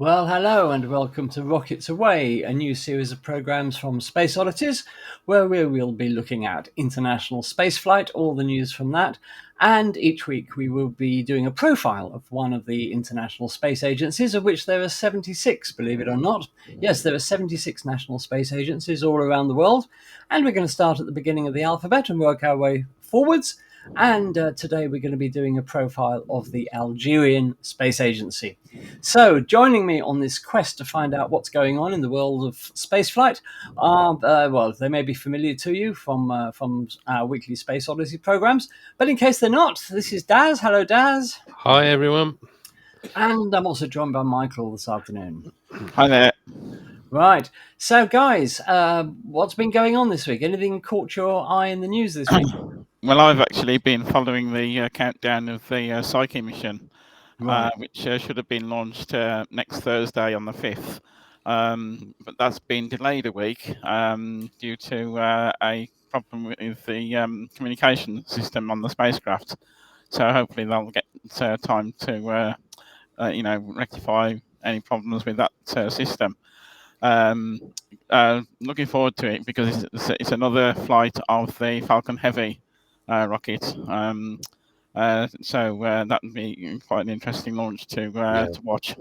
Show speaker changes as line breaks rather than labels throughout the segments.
Well, hello and welcome to Rockets Away, a new series of programs from Space Oddities, where we will be looking at international spaceflight, all the news from that, and each week we will be doing a profile of one of the international space agencies, of which there are 76, believe it or not. Yes, there are 76 national space agencies all around the world, and we're going to start at the beginning of the alphabet and work our way forwards. And today we're going to be doing a profile of the Algerian Space Agency. So, joining me on this quest to find out what's going on in the world of spaceflight are, well, they may be familiar to you from our weekly Space Odyssey programs, but in case they're not, this is Daz. Hello, Daz.
Hi, everyone.
And I'm also joined by Michael this afternoon.
Hi there.
Right. So, guys, what's been going on this week? Anything caught your eye in the news this week?
Well, I've actually been following the countdown of the Psyche mission,
Right.
which should have been launched next Thursday on the 5th. But that's been delayed a week due to a problem with the communication system on the spacecraft. So hopefully they'll get time to, rectify any problems with that system. Looking forward to it because it's another flight of the Falcon Heavy rocket. So that would be quite an interesting launch to watch.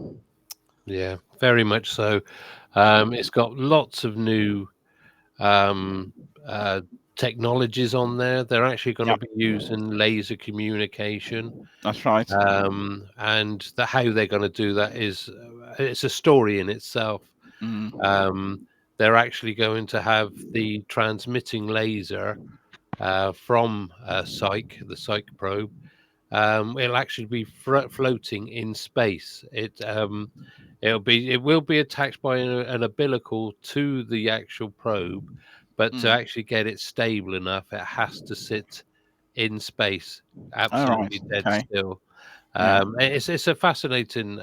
Yeah, very much so. It's got lots of new technologies on there. They're actually going to be using laser communication.
That's right.
And how they're going to do that is it's a story in itself. They're actually going to have the transmitting laser from Psyche, the Psyche probe. It'll actually be floating in space. It will be attached by an umbilical to the actual probe, but to actually get it stable enough, it has to sit in space, absolutely dead still. It's a fascinating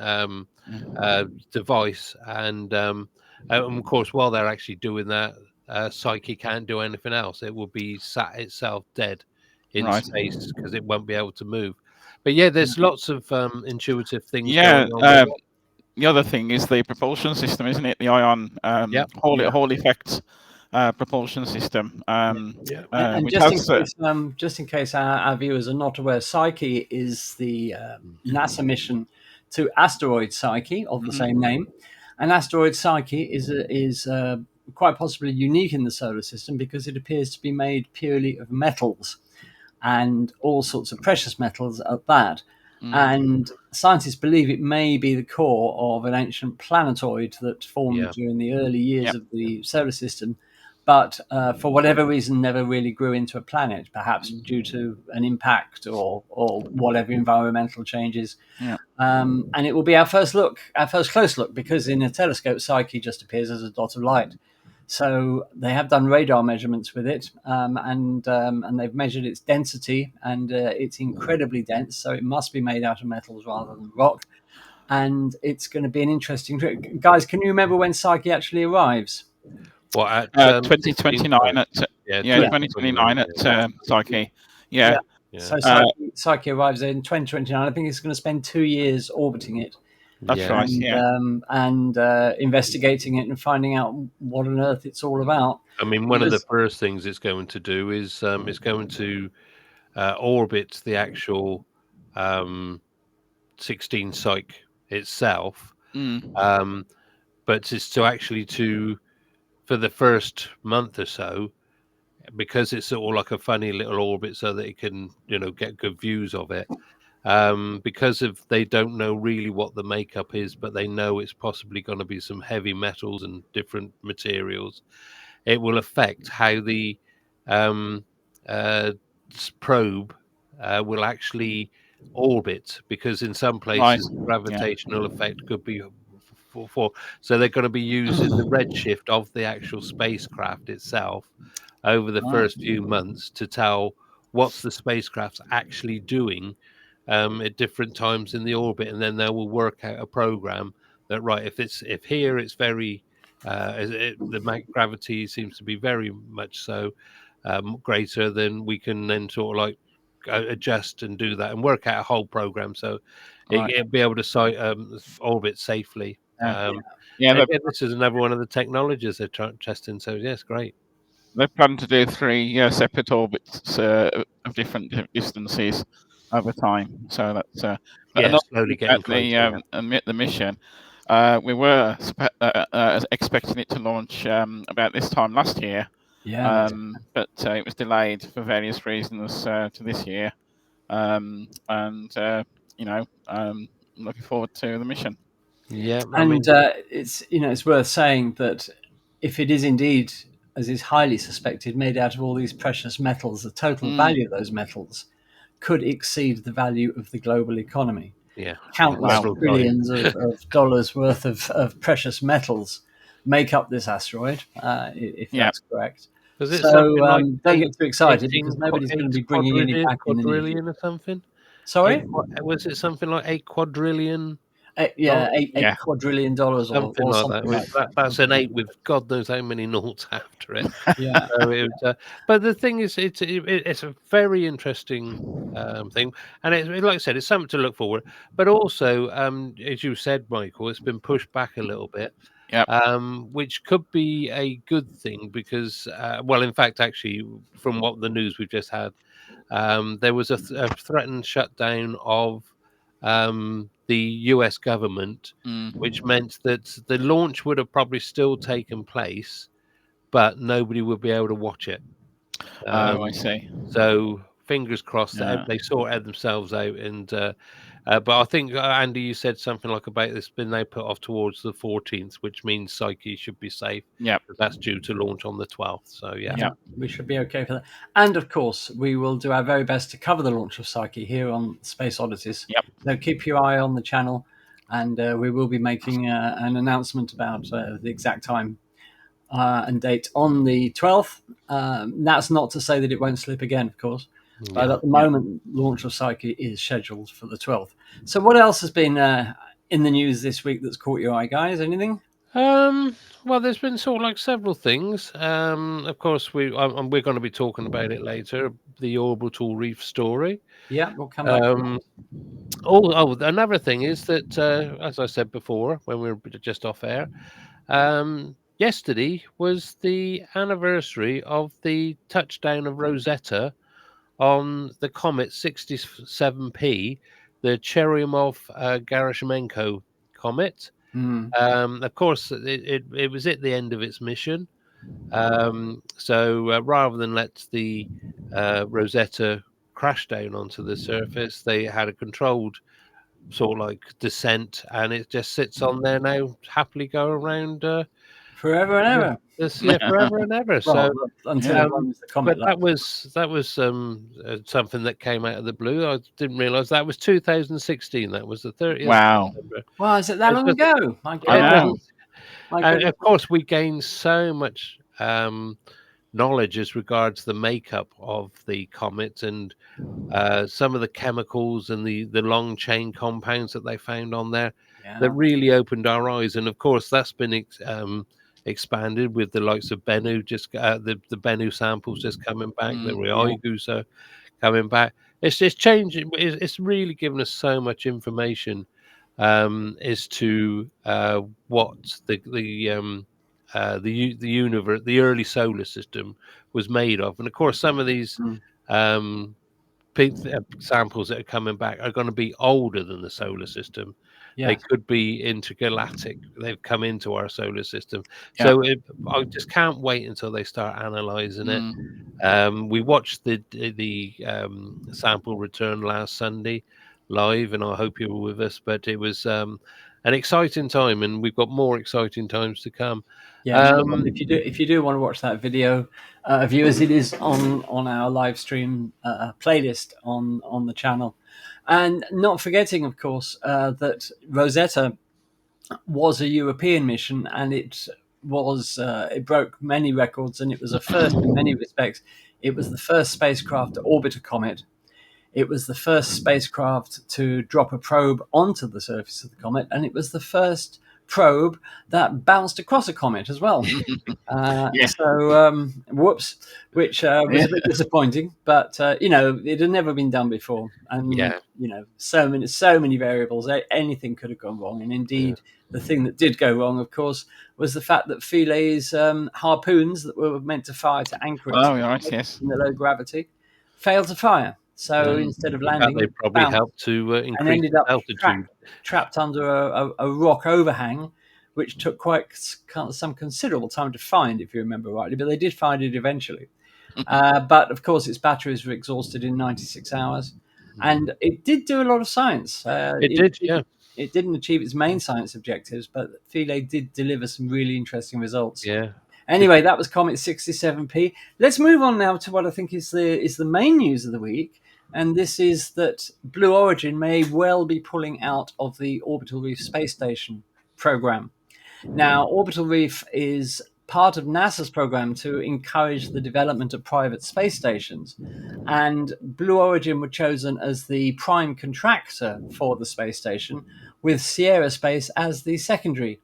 device, and of course, while they're actually doing that, Psyche can't do anything else. It will be sat itself dead in space because it won't be able to move. But yeah, there's lots of intuitive things going on.
The other thing is the propulsion system, isn't it? The ion Hall effect propulsion system.
And just in case our viewers are not aware, Psyche is the NASA mission to asteroid Psyche of the same name. And asteroid Psyche is quite possibly unique in the solar system because it appears to be made purely of metals and all sorts of precious metals at that. And scientists believe it may be the core of an ancient planetoid that formed during the early years of the solar system, but for whatever reason never really grew into a planet, perhaps due to an impact or whatever environmental changes. And it will be our first close look, because in a telescope, Psyche just appears as a dot of light. So they have done radar measurements with it, and they've measured its density, and it's incredibly dense. So it must be made out of metals rather than rock. And it's going to be an interesting trip. Guys, can you remember when Psyche actually arrives?
What, at
2029 at 2029 at Psyche.
So Psyche arrives in 2029. I think it's going to spend 2 years orbiting it.
That's right.
And investigating it and finding out what on earth it's all about.
I mean, one of the first things it's going to do is it's going to orbit the actual 16 Psyche itself, but it's to actually for the first month or so, because it's sort of like a funny little orbit, so that it can get good views of it. Because they don't know really what the makeup is, but they know it's possibly going to be some heavy metals and different materials. It will affect how the probe will actually orbit, because in some places gravitational effect could be so they're going to be using the redshift of the actual spacecraft itself over the first few months to tell what's the spacecraft actually doing at different times in the orbit, and then they will work out a program that if here it's very the gravity seems to be very much so greater, then we can then sort of like adjust and do that and work out a whole program so it'll be able to orbit safely. Again, this is another one of the technologies they're testing. So yes, great.
They plan to do 3 separate orbits of different distances over time. So that's
slowly getting closer.
The mission. We were expecting it to launch about this time last year. But it was delayed for various reasons to this year. Looking forward to the mission.
Yeah,
it's worth saying that if it is indeed, as is highly suspected, made out of all these precious metals, the total value of those metals could exceed the value of the global economy.
Yeah,
countless trillions of dollars worth of precious metals make up this asteroid, if that's correct. So don't get too excited because nobody's going to be bringing any back in the near future.
Or something.
Sorry,
was it something like 8 quadrillion?
$8 quadrillion or something like that.
That's an 8 with God knows how many noughts after it.
Yeah.
So but the thing is, it's a very interesting thing, and like I said, it's something to look forward. But also, as you said, Michael, it's been pushed back a little bit. Which could be a good thing because, in fact, actually, from what the news we've just had, there was a threatened shutdown of the US government, which meant that the launch would have probably still taken place, but nobody would be able to watch it.
I see.
So fingers crossed that they sorted themselves out. And but I think Andy, you said something like about this been now put off towards the 14th, which means Psyche should be safe.
Yeah,
that's due to launch on the 12th. So
we should be okay for that. And of course, we will do our very best to cover the launch of Psyche here on Space Oddities. So keep your eye on the channel, and we will be making an announcement about the exact time and date on the 12th. That's not to say that it won't slip again, of course. But at the moment, launch of Psyche is scheduled for the 12th. So what else has been in the news this week that's caught your eye, guys? Anything?
Well, there's been sort of like several things. Of course, we're going to be talking about it later. The Orbital Reef story.
Yeah, we'll come back to
that. Another thing is that, as I said before, when we were just off air, yesterday was the anniversary of the touchdown of Rosetta on the Comet 67P, the Churyumov-Gerasimenko comet. Of course, it was at the end of its mission. So rather than let the Rosetta crash down onto the surface, they had a controlled sort of like descent, and it just sits on there now, happily go around
forever and ever.
Forever and ever.
So until it runs the comet.
But that was something that came out of the blue. I didn't realise that was 2016. That was the 30th.
Wow!
Wow, is it that long ago?
And of course, we gained so much knowledge as regards the makeup of the comet and some of the chemicals and the long chain compounds that they found on there that really opened our eyes. And of course, that's been expanded with the likes of Bennu, just the Bennu samples just coming back, the Ryugu coming back. It's just changing. It's really given us so much information as to what the universe, the early solar system, was made of. And of course, some of these samples that are coming back are going to be older than the solar system. They could be intergalactic. They've come into our solar system. So I just can't wait until they start analyzing it. We watched the sample return last Sunday live, and I hope you were with us. But it was an exciting time, and we've got more exciting times to come.
If you do want to watch that video, viewers, it is on our live stream playlist on the channel. And not forgetting, of course, that Rosetta was a European mission, and it broke many records, and it was a first in many respects. It was the first spacecraft to orbit a comet. It was the first spacecraft to drop a probe onto the surface of the comet, and it was the first probe that bounced across a comet as well. So whoops, which was a bit disappointing, but it had never been done before, and so many variables. Anything could have gone wrong, and indeed, the thing that did go wrong, of course, was the fact that Philae's harpoons that were meant to fire to anchor it in the low gravity failed to fire. So instead of landing,
they probably helped to increase
and ended up
altitude,
trapped under a rock overhang, which took some considerable time to find, if you remember rightly. But they did find it eventually. But of course, its batteries were exhausted in 96 hours, and it did do a lot of science. It didn't achieve its main science objectives, but Philae did deliver some really interesting results. Anyway, that was Comet 67P. Let's move on now to what I think is the main news of the week. And this is that Blue Origin may well be pulling out of the Orbital Reef space station program. Now, Orbital Reef is part of NASA's program to encourage the development of private space stations. And Blue Origin were chosen as the prime contractor for the space station, with Sierra Space as the secondary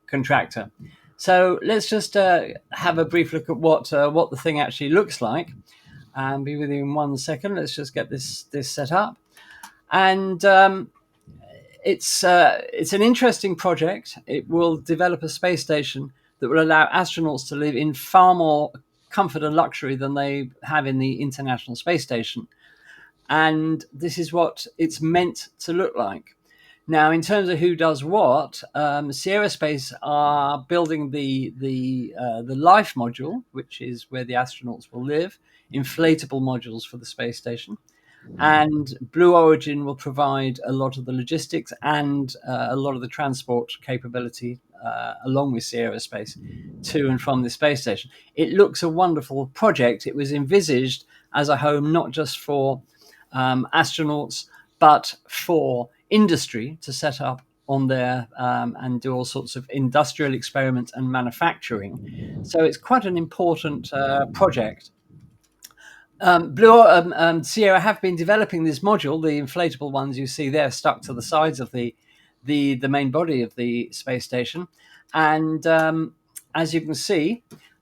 contractor. So let's just have a brief look at what the thing actually looks like. And be with you in 1 second. Let's just get this set up. And it's an interesting project. It will develop a space station that will allow astronauts to live in far more comfort and luxury than they have in the International Space Station. And this is what it's meant to look like. Now, in terms of who does what, Sierra Space are building the Life module, which is where the astronauts will live, inflatable modules for the space station. And Blue Origin will provide a lot of the logistics and a lot of the transport capability, along with Sierra Space, to and from the space station. It looks a wonderful project. It was envisaged as a home not just for astronauts, but for industry to set up on there and do all sorts of industrial experiment and manufacturing. So it's quite an important project. Sierra have been developing this module. The inflatable ones you see there stuck to the sides of the main body of the space station, and as you can see,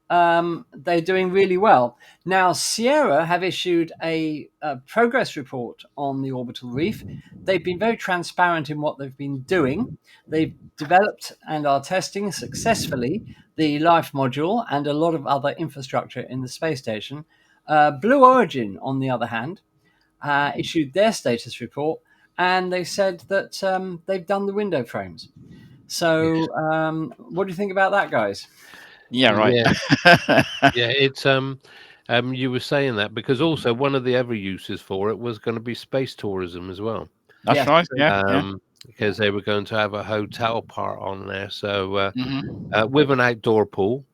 they're doing really well. Now, Sierra have issued a progress report on the Orbital Reef. They've been very transparent in what they've been doing. They've developed and are testing successfully the Life module and a lot of other infrastructure in the space station. Blue Origin, on the other hand, issued their status report, and they said that they've done the window frames. So what do you think about that, guys?
Yeah, right.
It's you were saying that because also one of the other uses for it was going to be space tourism as well.
That's right. Yeah.
Because they were going to have a hotel part on there, so with an outdoor pool.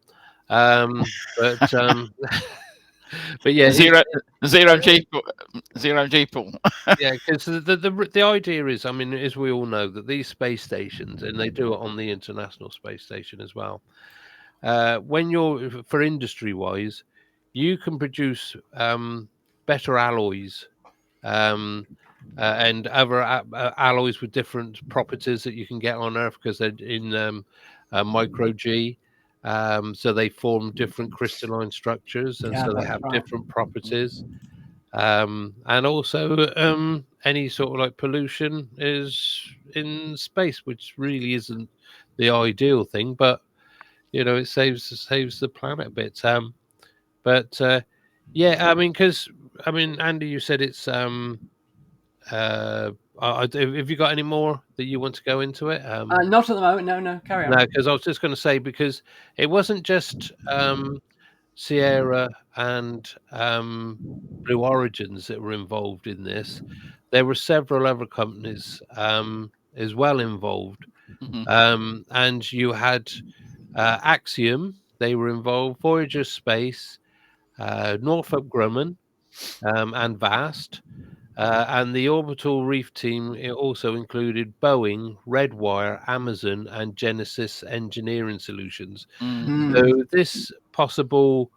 But yeah,
zero G pool.
Yeah, because the idea is, I mean, as we all know, that these space stations, and they do it on the International Space Station as well. When you're for industry wise, you can produce better alloys and other alloys with different properties that you can get on Earth because they're in micro G. So they form different crystalline structures, and so they have different properties. And also any sort of like pollution is in space, which really isn't the ideal thing, but it saves the planet a bit. Yeah, I mean, because Andy, you said it's have you got any more that you want to go into it?
Not at the moment. No, carry on.
No, because I was just going to say, because it wasn't just Sierra and Blue Origins that were involved in this. There were several other companies as well involved. And you had Axiom, they were involved, Voyager Space, Northrop Grumman, and VAST. And the Orbital Reef team, it also included Boeing, Redwire, Amazon, and Genesis Engineering Solutions. So this possible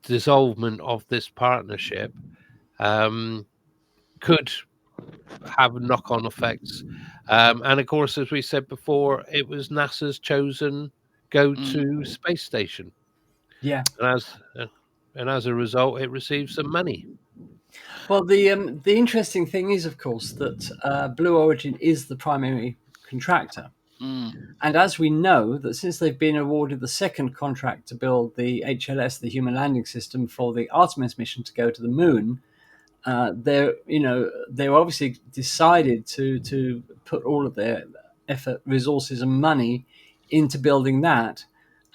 dissolvement of this partnership could have knock-on effects. And of course, as we said before, it was NASA's chosen go-to space station.
Yeah.
And as a result, it received some money.
Well, the interesting thing is, of course, that Blue Origin is the primary contractor. And as we know, that since they've been awarded the second contract to build the HLS, the Human Landing System, for the Artemis mission to go to the moon, they're obviously decided to put all of their effort, resources, and money into building that.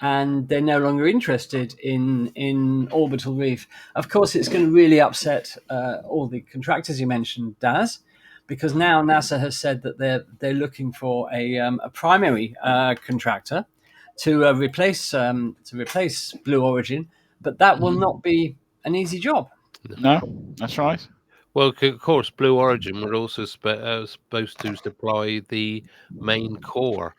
And they're no longer interested in Orbital Reef. Of course, it's going to really upset all the contractors you mentioned, Daz, because now NASA has said that they're looking for a primary contractor to replace Blue Origin, but that will not be an easy job.
No, that's right.
Well, of course, Blue Origin were also supposed to supply the main core.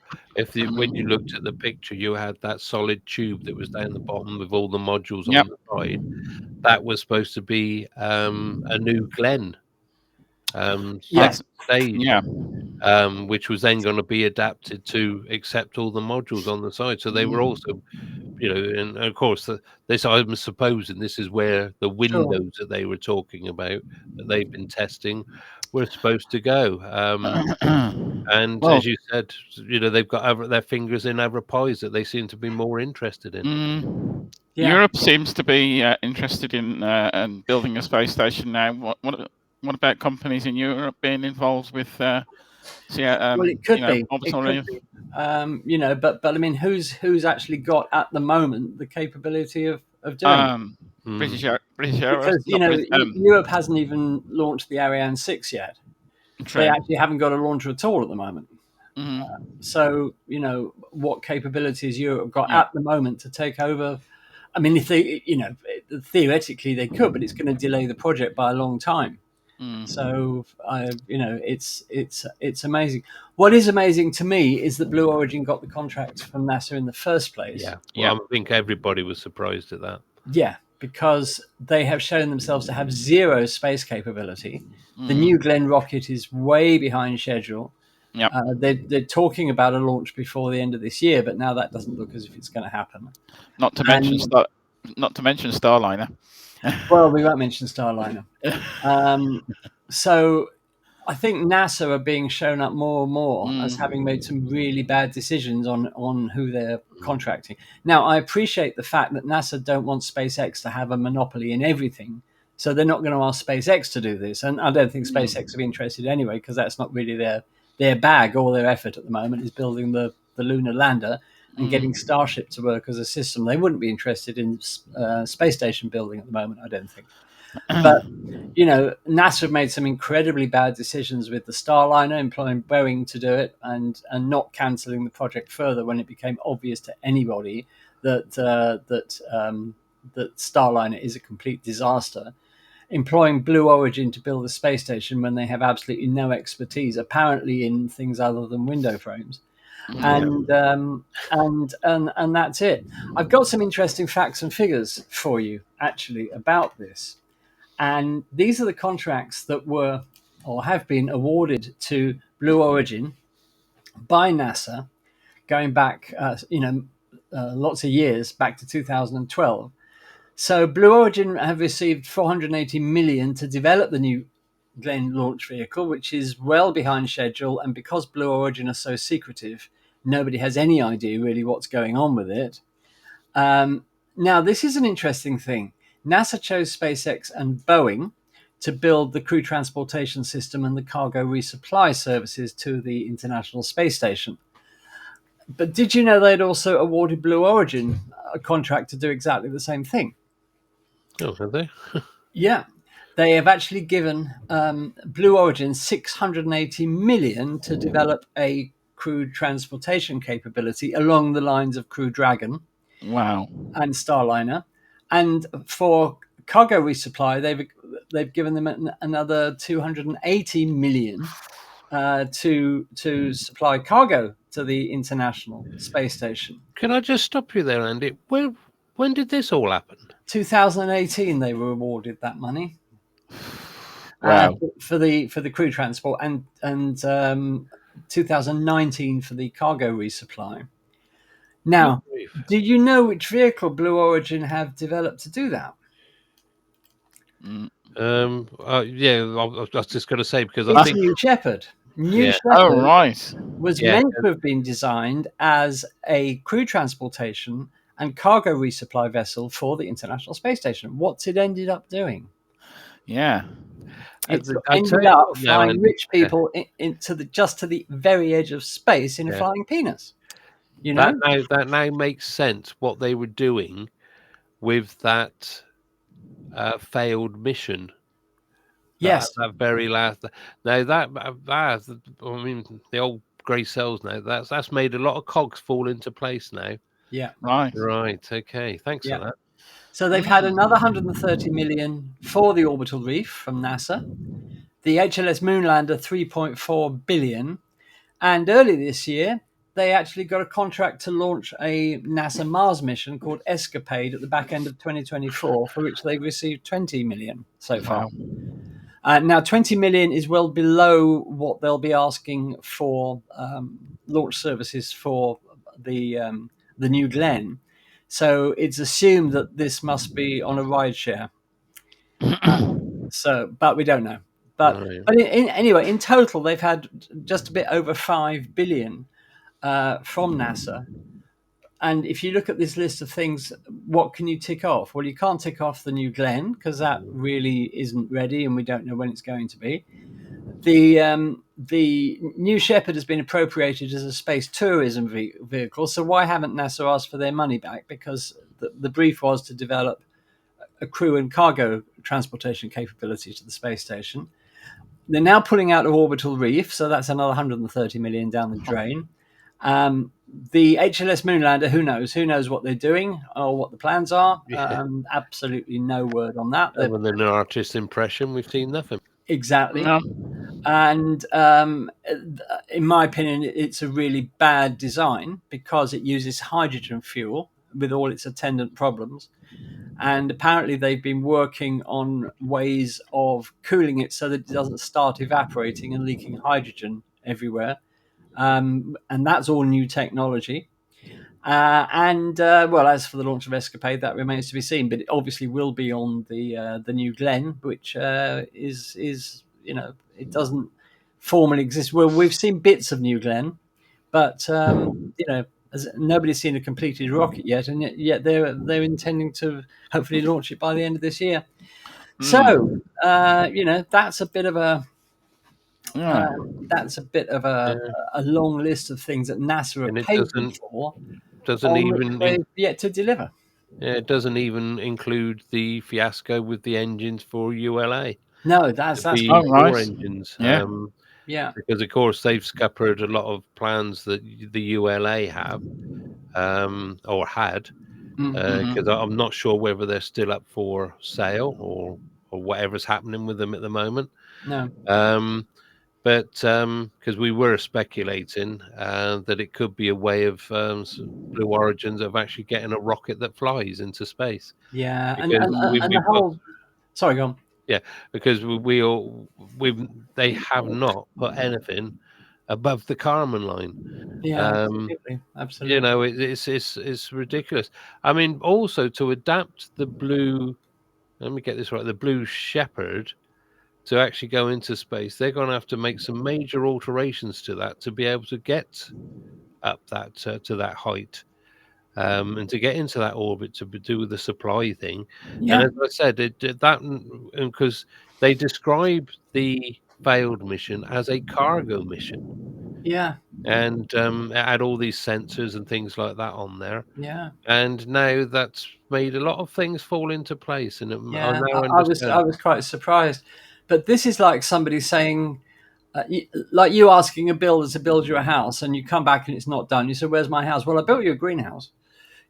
When you looked at the picture, you had that solid tube that was down the bottom with all the modules on the side. That was supposed to be a new Glen stage, which was then going to be adapted to accept all the modules on the side. So they were also, and of course, I'm supposing this is where the windows that they were talking about that they've been testing were supposed to go. And as you said, they've got their fingers in other pies that they seem to be more interested in.
Europe seems to be interested in building a space station now. What about companies in Europe being involved with?
Well, it could be.
Orbital Reef?
But I mean, who's actually got at the moment the capability of doing
British Airways?
Because Europe hasn't even launched the Ariane 6 yet. True. They actually haven't got a launcher at all at the moment. So what capabilities Europe got at the moment to take over? I mean, if they, theoretically they could, but it's going to delay the project by a long time. So, it's amazing. What is amazing to me is that Blue Origin got the contract from NASA in the first place.
I think everybody was surprised at that.
Yeah, because they have shown themselves to have zero space capability. The New Glenn rocket is way behind schedule. They're talking about a launch before the end of this year, but now that doesn't look as if it's going to happen.
Not to mention Starliner.
Well, we won't mention Starliner. So I think NASA are being shown up more and more as having made some really bad decisions on who they're contracting. Now, I appreciate the fact that NASA don't want SpaceX to have a monopoly in everything. So they're not going to ask SpaceX to do this. And I don't think SpaceX will be interested anyway, because that's not really their bag. All their effort at the moment is building the lunar lander and getting Starship to work as a system. They wouldn't be interested in space station building at the moment, I don't think. But, NASA have made some incredibly bad decisions with the Starliner, employing Boeing to do it and not cancelling the project further when it became obvious to anybody that Starliner is a complete disaster. Employing Blue Origin to build a space station when they have absolutely no expertise, apparently in things other than window frames. And that's it. I've got some interesting facts and figures for you, actually, about this. And these are the contracts that were or have been awarded to Blue Origin by NASA, going back, lots of years, back to 2012. So Blue Origin have received $480 million to develop the New Glenn launch vehicle, which is well behind schedule. And because Blue Origin are so secretive, nobody has any idea really what's going on with it. Now, this is an interesting thing. NASA chose SpaceX and Boeing to build the crew transportation system and the cargo resupply services to the International Space Station. But did you know they'd also awarded Blue Origin a contract to do exactly the same thing?
Oh, have they?
Yeah. They have actually given Blue Origin $680 million to develop a crew transportation capability along the lines of Crew Dragon.
Wow.
And Starliner. And for cargo resupply, they've given them another $280 million to supply cargo to the International Space Station.
Can I just stop you there, Andy? When did this all happen?
2018, they were awarded that money.
Wow.
For the crew transport, and 2019 for the cargo resupply. Now, do you know which vehicle Blue Origin have developed to do that?
Yeah, I was just going to say, because
it's New Shepard. New Shepard.
Oh, right.
Was meant to have been designed as a crew transportation and cargo resupply vessel for the International Space Station. What's it ended up doing?
Yeah.
It ended up flying rich people into just to the very edge of space in a flying penis. You know,
that now makes sense what they were doing with that failed mission.
Yes,
that very last. Now that I mean, the old grey cells. Now that's made a lot of cogs fall into place now.
Yeah.
Right.
Okay. Thanks for that.
So they've had another 130 million for the Orbital Reef from NASA. The HLS Moonlander 3.4 billion, and early this year they actually got a contract to launch a NASA Mars mission called Escapade at the back end of 2024, for which they've received 20 million so far. Now, 20 million is well below what they'll be asking for launch services for the New Glenn. So it's assumed that this must be on a ride share. But we don't know. But anyway, in total, they've had just a bit over 5 billion from NASA. And if you look at this list of things, what can you tick off? Well, you can't tick off the New Glenn because that really isn't ready, and we don't know when it's going to be. The New Shepard has been appropriated as a space tourism vehicle. So why haven't NASA asked for their money back? Because the brief was to develop a crew and cargo transportation capability to the space station. They're now pulling out of Orbital Reef, so that's another 130 million down the drain. The HLS Moonlander, who knows? Who knows what they're doing or what the plans are? Absolutely no word on that.
Other than an artist's impression, we've seen nothing.
Exactly. No. And in my opinion, it's a really bad design because it uses hydrogen fuel with all its attendant problems. And apparently they've been working on ways of cooling it so that it doesn't start evaporating and leaking hydrogen everywhere. And that's all new technology. Well, as for the launch of Escapade, that remains to be seen. But it obviously will be on the New Glenn, which is it doesn't formally exist. Well, we've seen bits of New Glenn, but nobody's seen a completed rocket yet, and yet they're intending to hopefully launch it by the end of this year. So that's a bit of a a long list of things that NASA are paying for.
Doesn't even
they've yet to deliver.
Yeah, it doesn't even include the fiasco with the engines for ULA.
No, that's
four engines.
Yeah.
Because of course they've scuppered a lot of plans that the ULA have or had. Because I'm not sure whether they're still up for sale or whatever's happening with them at the moment.
No.
But because we were speculating that it could be a way of Blue Origins of actually getting a rocket that flies into space.
Yeah, sorry, go on.
Yeah, because they have not put anything above the Kármán line.
Yeah, absolutely.
It's ridiculous. I mean, also to adapt the Blue, let me get this right, the Blue Shepard to actually go into space, they're going to have to make some major alterations to that to be able to get up that to that height and to get into that orbit to do the supply thing.
Yeah.
And as I said, because they describe the failed mission as a cargo mission.
Yeah.
And it had all these sensors and things like that on there.
Yeah.
And now that's made a lot of things fall into place. And
I was quite surprised. But this is like somebody saying, like you asking a builder to build you a house, and you come back and it's not done. You say, "Where's my house?" Well, I built you a greenhouse.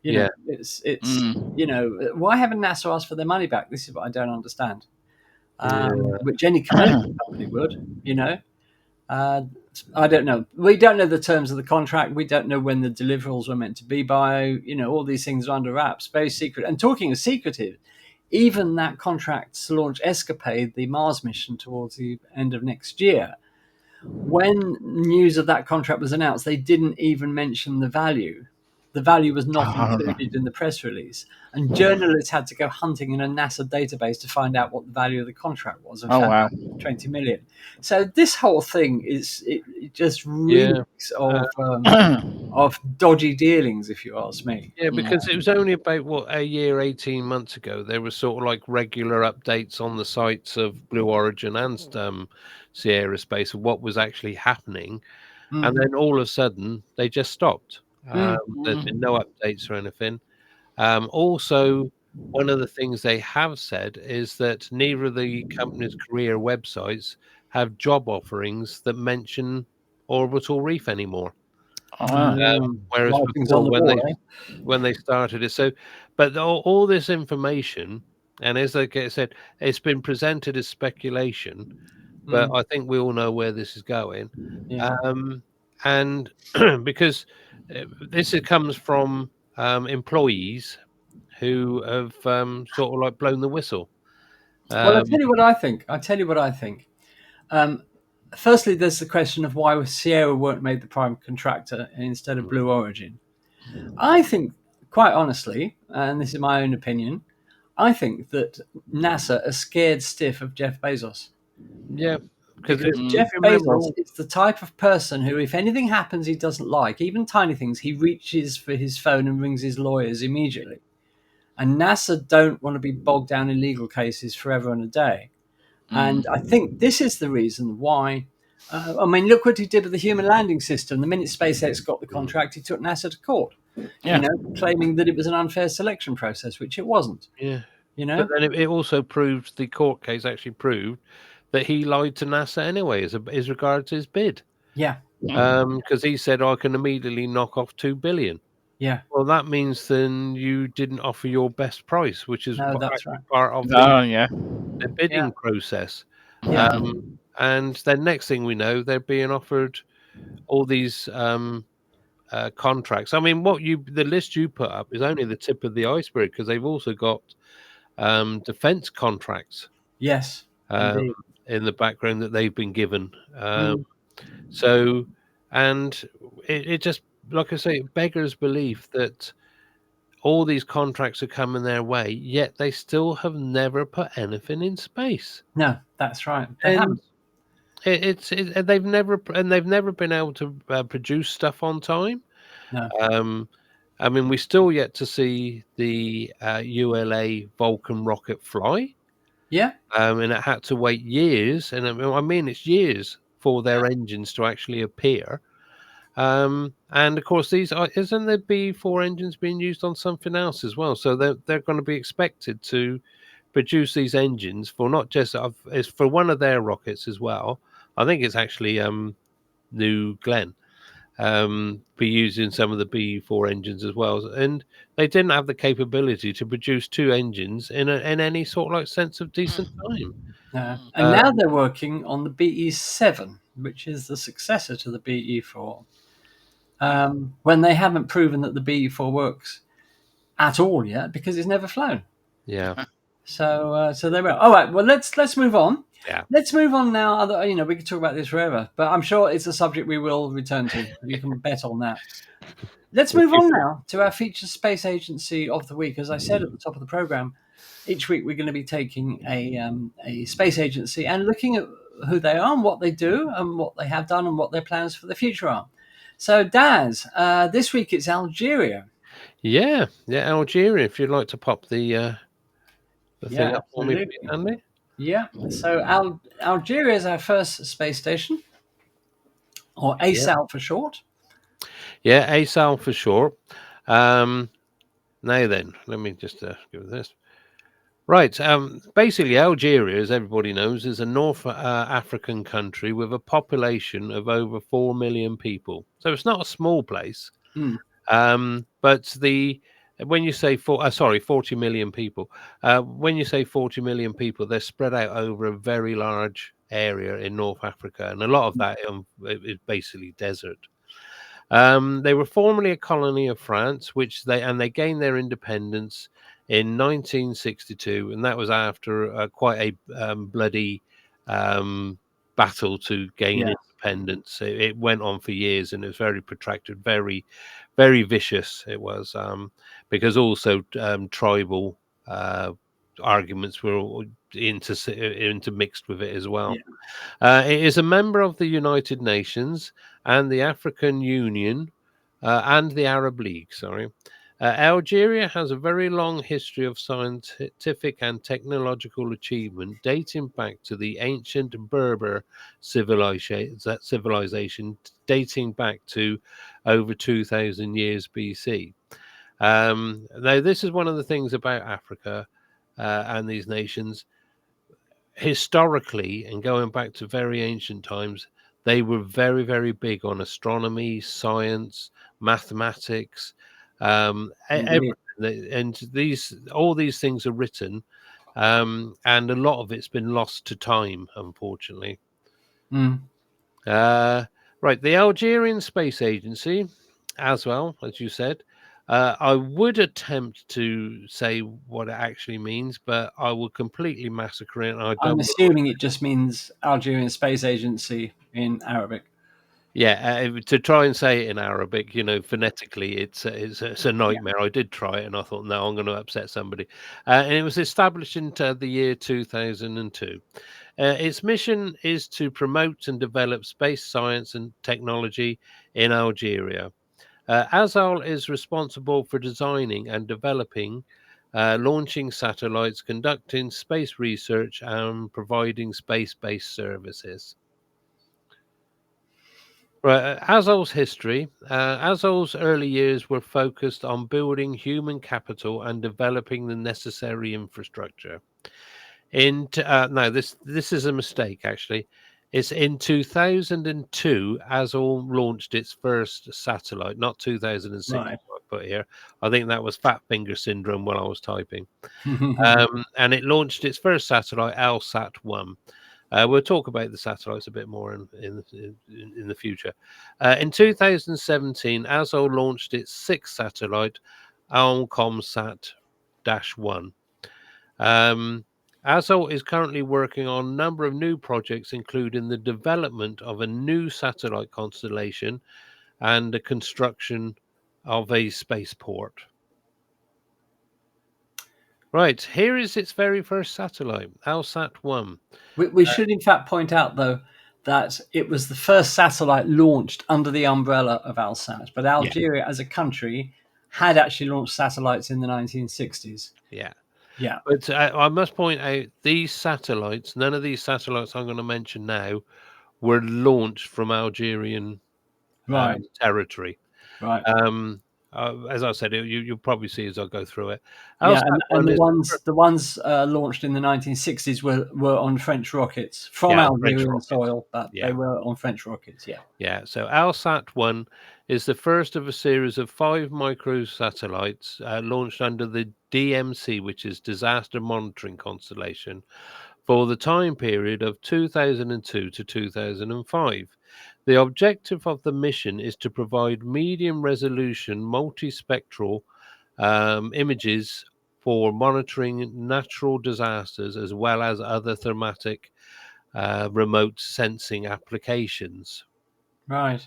It's why haven't NASA asked for their money back? This is what I don't understand. Which any commercial company would, I don't know. We don't know the terms of the contract. We don't know when the deliverables were meant to be by. All these things are under wraps, very secret. And talking of secretive, even that contract to launch Escapade, the Mars mission, towards the end of next year, when news of that contract was announced, they didn't even mention the value. The value was not included in the press release, and journalists had to go hunting in a NASA database to find out what the value of the contract was, and found out 20 million. So this whole thing it just reeks of dodgy dealings, if you ask me.
Yeah, because it was only about a year, 18 months ago. There were sort of like regular updates on the sites of Blue Origin and Sierra Space of what was actually happening, and then all of a sudden they just stopped. There's been no updates or anything. Also, one of the things they have said is that neither of the company's career websites have job offerings that mention Orbital Reef anymore. Whereas before, when they started it, but all this information, and as I said, it's been presented as speculation, but I think we all know where this is going. And because this comes from employees who have sort of like blown the whistle.
Well, I'll tell you what I think. Firstly, there's the question of why Sierra weren't made the prime contractor instead of Blue Origin. I think, quite honestly, and this is my own opinion, I think that NASA are scared stiff of Jeff Bezos.
Yeah,
because Jeff Bezos is the type of person who, if anything happens he doesn't like, even tiny things, he reaches for his phone and rings his lawyers immediately. And NASA don't want to be bogged down in legal cases forever and a day. And I think this is the reason why. I mean, look what he did with the human landing system. The minute SpaceX got the contract, he took NASA to court, claiming that it was an unfair selection process, which it wasn't.
Yeah, But then it also proved, the court case actually proved that he lied to NASA anyway, as regards his bid.
Yeah.
Because he said, I can immediately knock off $2 billion.
Yeah.
Well, that means then you didn't offer your best price, which is part of the bidding process. And then next thing we know, they're being offered all these contracts. I mean, the list you put up is only the tip of the iceberg, because they've also got defense contracts.
Yes.
In the background that they've been given. So, and it just, like I say, it beggars belief that all these contracts are coming their way, yet they still have never put anything in space.
No, that's right. They haven't.
They've never been able to produce stuff on time.
No.
I mean, we still yet to see the ULA Vulcan rocket fly.
Yeah.
And it had to wait years, and I mean it's years for their engines to actually appear. And of course, isn't the B4 engines being used on something else as well? So they're going to be expected to produce these engines for not just it's for one of their rockets as well. I think it's actually New Glenn. Be using some of the B4 engines as well, and they didn't have the capability to produce two engines in any sort of like sense of decent time.
And now they're working on the BE7, which is the successor to the BE4. When they haven't proven that the BE4 works at all yet, because it's never flown.
Yeah.
So there we are. All right. Well, let's move on.
Yeah.
Let's move on now. We could talk about this forever, but I'm sure it's a subject we will return to. You can bet on that. Let's move on now to our featured space agency of the week. As I said at the top of the program, each week we're going to be taking a space agency and looking at who they are and what they do and what they have done and what their plans for the future are. So, Daz, this week it's Algeria.
Yeah, Algeria. If you'd like to pop the thing up for me, Andy.
Yeah. So Algeria is our first space station, or ASAL for short.
Yeah, ASAL for short. Now then, let me just give this. Right. Basically, Algeria, as everybody knows, is a North African country with a population of over 4 million people. So it's not a small place. But when you say 40 million people, when you say 40 million people, they're spread out over a very large area in North Africa, and a lot of that is basically desert. They were formerly a colony of France, which they gained their independence in 1962, and that was after quite a bloody battle to gain independence. It went on for years, and it was very protracted, very, very vicious. It was because also tribal arguments were intermixed with it as well. It is a member of the United Nations and the African Union and the Arab League. Sorry. Algeria has a very long history of scientific and technological achievement dating back to the ancient Berber civilization dating back to over 2,000 years BC. Now, this is one of the things about Africa and these nations. Historically, and going back to very ancient times, they were very, very big on astronomy, science, mathematics, everything. And all these things are written, and a lot of it's been lost to time, unfortunately. Right, the Algerian Space Agency, as well, as you said. I would attempt to say what it actually means, but I will completely massacre it.
I'm assuming it just means Algerian Space Agency in Arabic.
Yeah, to try and say it in Arabic, phonetically, it's a nightmare. I did try it, and I thought, no, I'm going to upset somebody. And it was established in the year 2002. Its mission is to promote and develop space science and technology in Algeria. ASAL is responsible for designing and developing, launching satellites, conducting space research, and providing space-based services. Right, ASAL's history. ASAL's early years were focused on building human capital and developing the necessary infrastructure. No, this is a mistake, actually. It's in 2002 ASAL launched its first satellite, not 2006.
Right.
I put here. I think that was fat finger syndrome while I was typing. And it launched its first satellite, ALSAT-1. We'll talk about the satellites a bit more in the future. In 2017, ASAL launched its sixth satellite, ALCOMSAT-1. ASAL is currently working on a number of new projects, including the development of a new satellite constellation and the construction of a spaceport. Right, here is its very first satellite, ALSAT-1.
We should, in fact, point out, though, that it was the first satellite launched under the umbrella of ALSAT, but Algeria, as a country, had actually launched satellites in the 1960s.
Yeah.
Yeah.
But I must point out, these satellites, none of these satellites I'm going to mention now, were launched from Algerian territory.
Right.
As I said, you'll probably see as I go through it.
Yeah, and the ones launched in the 1960s were on French rockets from Algerian soil, but they were on French rockets. Yeah.
Yeah. So ALSAT-1 is the first of a series of 5 microsatellites launched under the DMC, which is Disaster Monitoring Constellation, for the time period of 2002 to 2005. The objective of the mission is to provide medium resolution multispectral images for monitoring natural disasters as well as other thematic remote sensing applications.
Right.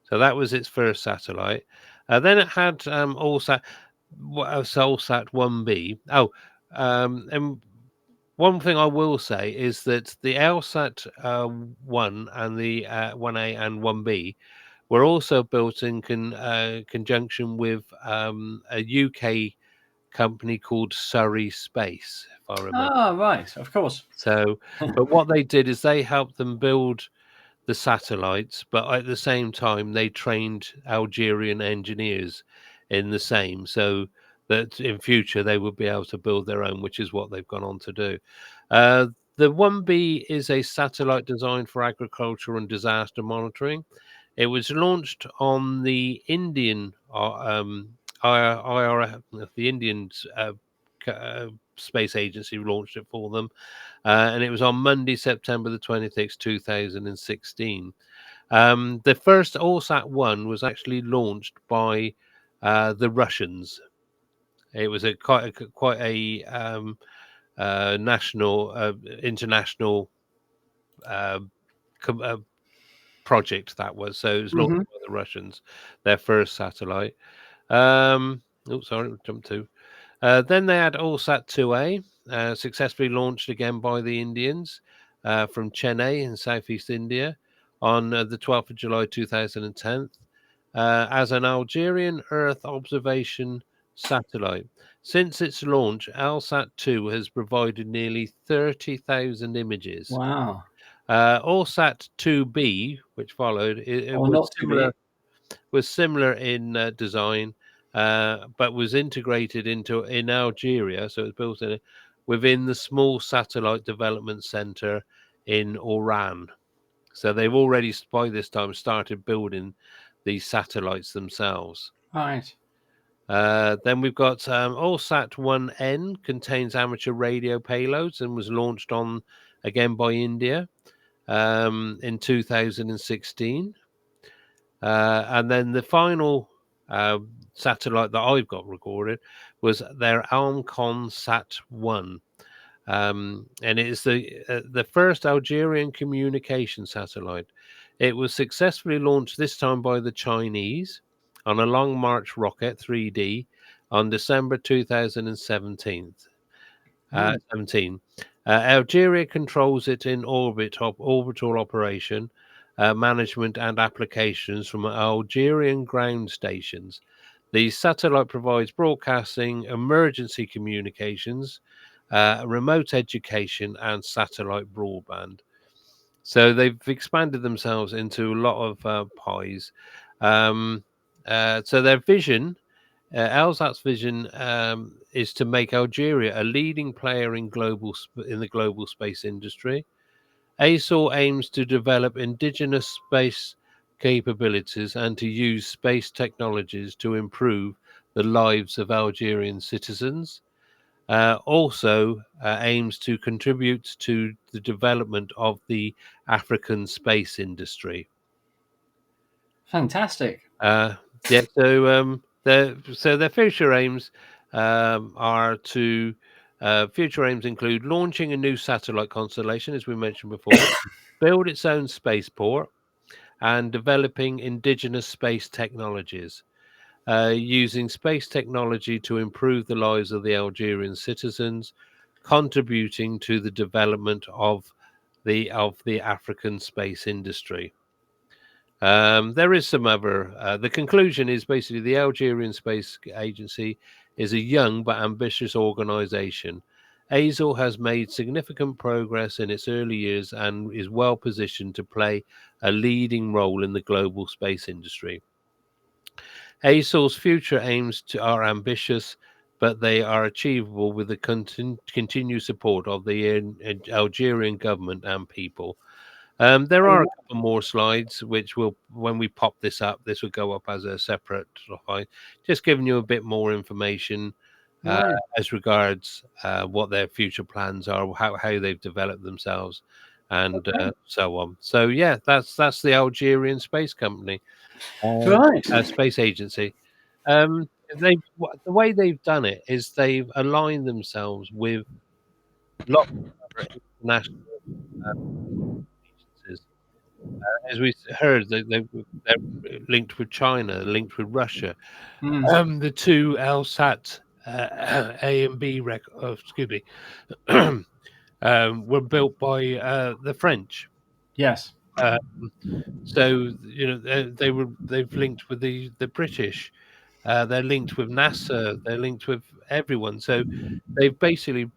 So that was its first satellite. Then it had ALSAT 1B. And one thing I will say is that the ALSAT 1 and the 1A and 1B were also built in conjunction with a UK company called Surrey Space, if I remember.
Oh, right, of course.
So, but what they did is they helped them build the satellites, but at the same time they trained Algerian engineers in the same, so that in future they would be able to build their own, which is what they've gone on to do. The 1B is a satellite designed for agriculture and disaster monitoring. It was launched on the Indian the Indian Space Agency launched it for them, and it was on Monday, September the 26th, 2016. The first ALSAT-1 was actually launched by the Russians. It was quite a national, international project that was. So it was launched by the Russians, their first satellite. Sorry, jump to. Then they had ALSat 2A, successfully launched again by the Indians from Chennai in southeast India on the 12th of July 2010 as an Algerian Earth observation satellite. Since its launch, ALSat 2 has provided nearly 30,000 images.
Wow.
ALSat 2B, which followed, it was similar in design, but was integrated in Algeria, so it was built within the Small Satellite Development Center in Oran. So they've already by this time started building these satellites themselves.
Right.
Then we've got ALSat 1N contains amateur radio payloads and was launched on again by India in 2016. And then the final satellite that I've got recorded was their Almcon Sat 1. And it is the first Algerian communication satellite. It was successfully launched this time by the Chinese on a Long March rocket 3D on December 2017. 17. Algeria controls it in orbital operation, management and applications from Algerian ground stations. The satellite provides broadcasting, emergency communications, remote education, and satellite broadband. So they've expanded themselves into a lot of pies. So their vision, ALSAT's vision, is to make Algeria a leading player in the global space industry. ASAL aims to develop indigenous space capabilities and to use space technologies to improve the lives of Algerian citizens. Also aims to contribute to the development of the African space industry.
Fantastic.
Yeah. So their future aims future aims include launching a new satellite constellation, as we mentioned before, build its own spaceport, and developing indigenous space technologies. Using space technology to improve the lives of the Algerian citizens, contributing to the development of the African space industry. There is some other. The conclusion is basically the Algerian Space Agency is a young but ambitious organization. ASAL has made significant progress in its early years and is well positioned to play a leading role in the global space industry. ASAL's future aims are ambitious, but they are achievable with the continued support of the Algerian government and people. There are a couple more slides, which will, when we pop this up, this will go up as a separate slide, just giving you a bit more information as regards what their future plans are, how they've developed themselves, and so on. So yeah, that's the Algerian Space Company.
Right.
Space Agency. The way they've done it is they've aligned themselves with lots of other international agencies. As we heard, they're linked with China, linked with Russia. The two LSAT A and B were built by the French.
Yes.
So they've linked with the British. They're linked with NASA. They're linked with everyone. So they've basically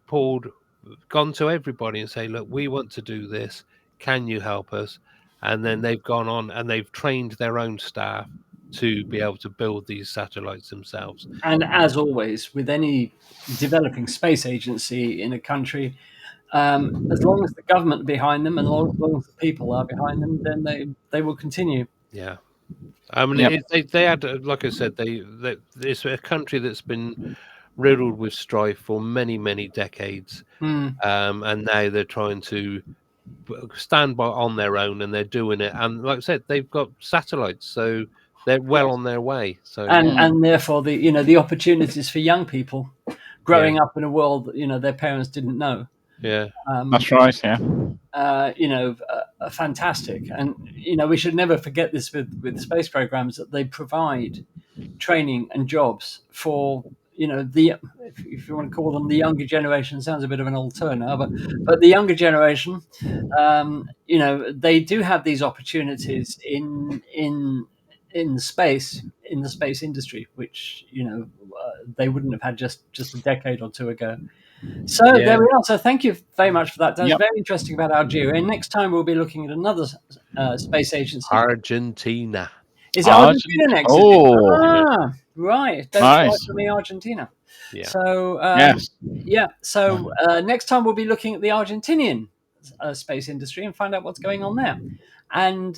gone to everybody and say, look, we want to do this. Can you help us? And then they've gone on and they've trained their own staff to be able to build these satellites themselves.
And as always, with any developing space agency in a country, as long as the government behind them and as long as the people are behind them, then they will continue.
Yeah. I mean, they had, like I said, it's a country that's been riddled with strife for many, many decades. And now they're trying to stand on their own, and they're doing it. And like I said, they've got satellites. So they're well on their way. So
and therefore the opportunities for young people growing up in a world that their parents didn't know.
Yeah,
that's right. Yeah.
Are fantastic, and we should never forget this with space programs, that they provide training and jobs for if you want to call them the younger generation. Sounds a bit of an old term now, but the younger generation, they do have these opportunities in the space industry, which they wouldn't have had just a decade or two ago. So there we are. So thank you very much for that. That's very interesting about Algeria. And next time we'll be looking at another space agency.
Argentina.
Is it Argentina next?
Oh,
right. Don't
nice.
fly for me, Argentina.
Yeah.
So
Yes.
yeah. So next time we'll be looking at the Argentinian space industry and find out what's going on there. And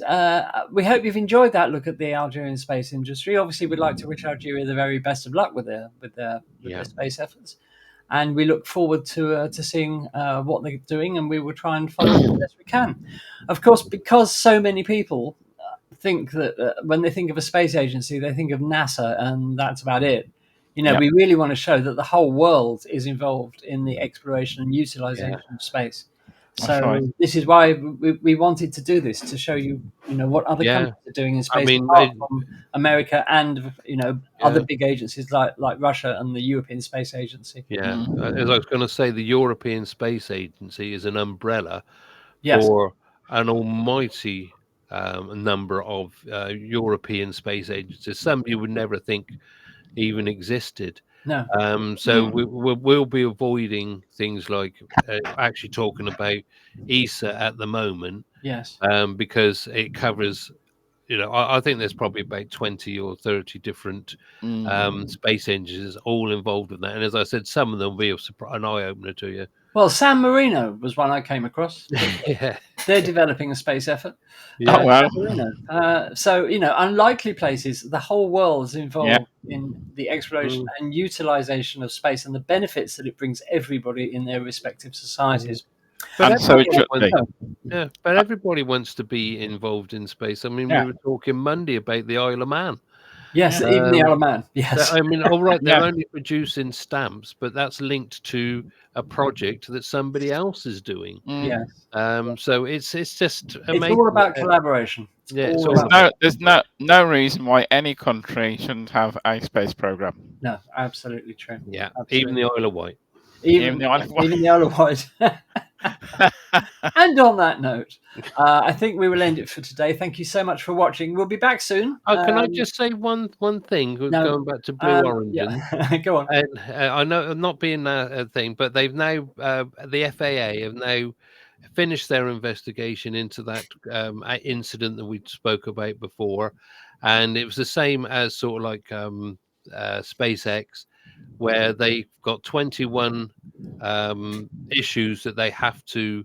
we hope you've enjoyed that look at the Algerian space industry. Obviously, we'd like to wish Algeria the very best of luck with their space efforts. And we look forward to seeing what they're doing, and we will try and follow it as best we can. Of course, because so many people think that when they think of a space agency, they think of NASA, and that's about it. We really want to show that the whole world is involved in the exploration and utilization of space. So this is why we wanted to do this, to show you, what other countries are doing in space, apart from America and other big agencies like Russia and the European Space Agency.
Yeah, as I was going to say, the European Space Agency is an umbrella for an almighty number of European space agencies. Some you would never think even existed.
No.
So we'll be avoiding things like actually talking about ESA at the moment.
Yes.
Because it covers, I think there's probably about 20 or 30 different space engines all involved in that. And as I said, some of them will be an eye opener to you.
Well, San Marino was one I came across.
Yeah.
They're developing a space effort.
Yeah.
Oh, wow.
So, unlikely places, the whole world is involved in the exploration and utilization of space and the benefits that it brings everybody in their respective societies.
But so it should be.
Yeah, but everybody wants to be involved in space. I mean, we were talking Monday about the Isle of Man.
Yes, even the Isle of Man. Yes.
I mean, all right, they're only producing stamps, but that's linked to a project that somebody else is doing.
Yes.
So it's just amazing.
It's all about collaboration.
There's no reason why any country shouldn't have a space program.
No, absolutely true.
Yeah,
absolutely.
even the Isle of Wight.
Even the Isle of Wight. And on that note, I think we will end it for today. Thank you so much for watching. We'll be back soon.
Can I just say one thing? Going back to Blue Origin.
Yeah. Go on.
I know I'm not being that thing, but they've now the FAA have now finished their investigation into that incident that we spoke about before, and it was the same as sort of like SpaceX, where they've got 21 issues that they have to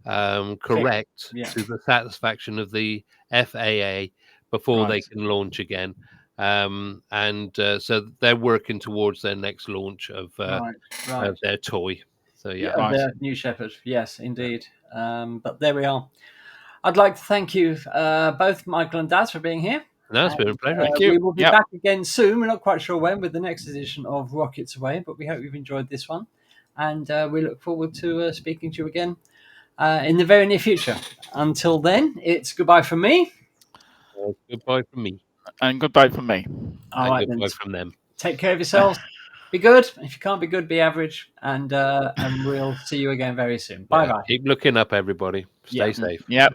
correct to the satisfaction of the FAA before they can launch again. So they're working towards their next launch of their toy. So
their New Shepard. Yes, indeed. But there we are. I'd like to thank you both, Michael and Daz, for being here.
No, it's been a pleasure. Thank
you. We will be back again soon. We're not quite sure when with the next edition of Rockets Away, but we hope you've enjoyed this one. And we look forward to speaking to you again in the very near future. Until then, it's goodbye from me.
Goodbye from me.
And goodbye from me.
All right,
goodbye from them.
Take care of yourselves. Be good. If you can't be good, be average. And we'll see you again very soon. Bye-bye.
Keep looking up, everybody. Stay safe.
Yep.